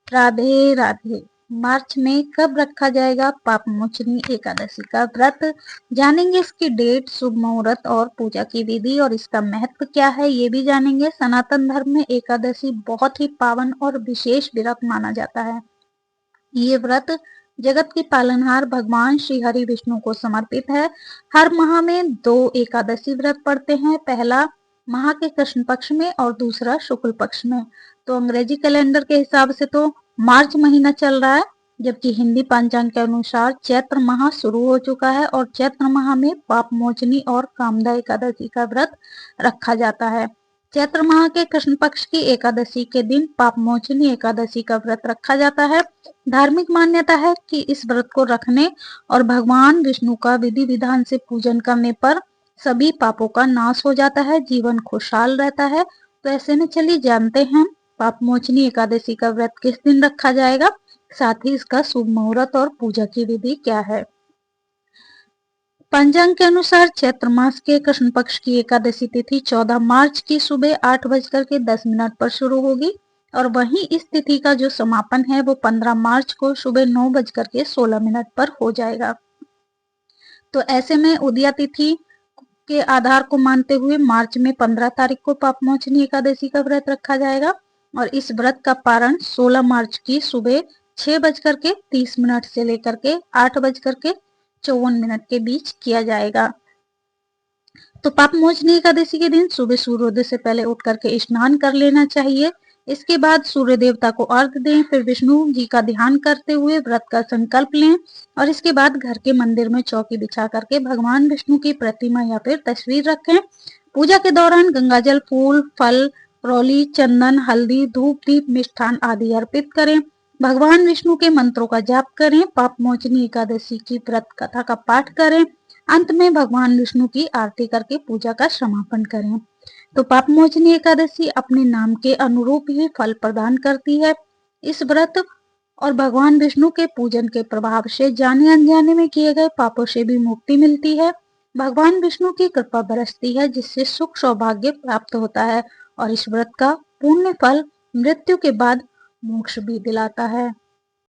राधे राधे। मार्च में कब रखा जाएगा पापमोचनी एकादशी का व्रत? जानेंगे इसकी डेट, शुभ मुहूर्त और पूजा की विधि और इसका महत्व क्या है, ये भी जानेंगे। सनातन धर्म में एकादशी बहुत ही पावन और विशेष व्रत माना जाता है। ये व्रत जगत के पालनहार भगवान श्री हरि विष्णु को समर्पित है। हर माह में 2 एकादशी व्रत पड़ते हैं, पहला माह के कृष्ण पक्ष में और दूसरा शुक्ल पक्ष में। तो अंग्रेजी कैलेंडर के हिसाब से तो मार्च महीना चल रहा है, जबकि हिंदी पंचांग के अनुसार चैत्र माह शुरू हो चुका है और चैत्र माह में पापमोचनी और कामदा एकादशी का व्रत रखा जाता है। चैत्र माह के कृष्ण पक्ष की एकादशी के दिन पापमोचनी एकादशी का व्रत रखा जाता है। धार्मिक मान्यता है कि इस व्रत को रखने और भगवान विष्णु का विधि विधान से पूजन करने पर सभी पापों का नाश हो जाता है, जीवन खुशहाल रहता है। तो ऐसे में चलिए जानते हैं पापमोचनी एकादशी का व्रत किस दिन रखा जाएगा, साथ ही इसका शुभ मुहूर्त और पूजा की विधि क्या है। पंचांग के अनुसार चैत्र मास के कृष्ण पक्ष की एकादशी तिथि 14 मार्च की सुबह 8:10 पर शुरू होगी और वहीं इस तिथि का जो समापन है वो 15 मार्च को सुबह 9:16 पर हो जाएगा। तो ऐसे में उदया तिथि के आधार को मानते हुए मार्च में 15 तारीख को पापमोचनी एकादशी का व्रत रखा जाएगा और इस व्रत का पारण 16 मार्च की सुबह 6:30 से लेकर के 8:54 के बीच किया जाएगा। तो पापमोचनी एकादशी के दिन सुबह सूर्योदय से पहले उठ करके स्नान कर लेना चाहिए। इसके बाद सूर्य देवता को अर्घ्य दें, फिर विष्णु जी का ध्यान करते हुए व्रत का संकल्प लें और इसके बाद घर के मंदिर में चौकी बिछा करके भगवान विष्णु की प्रतिमा या फिर तस्वीर रखें। पूजा के दौरान गंगाजल, फूल, फल, रौली, चंदन, हल्दी, धूप, दीप, मिष्ठान आदि अर्पित करें। भगवान विष्णु के मंत्रों का जाप करें। पापमोचनी एकादशी की व्रत कथा का पाठ करें। अंत में भगवान विष्णु की आरती करके पूजा का समापन करें। तो पापमोचनी एकादशी अपने नाम के अनुरूप ही फल प्रदान करती है। इस व्रत और भगवान विष्णु के पूजन के प्रभाव से जाने अनजाने में किए गए पापों से भी मुक्ति मिलती है। भगवान विष्णु की कृपा बरसती है जिससे सुख सौभाग्य प्राप्त होता है और इस व्रत का पुण्य फल मृत्यु के बाद मोक्ष भी दिलाता है।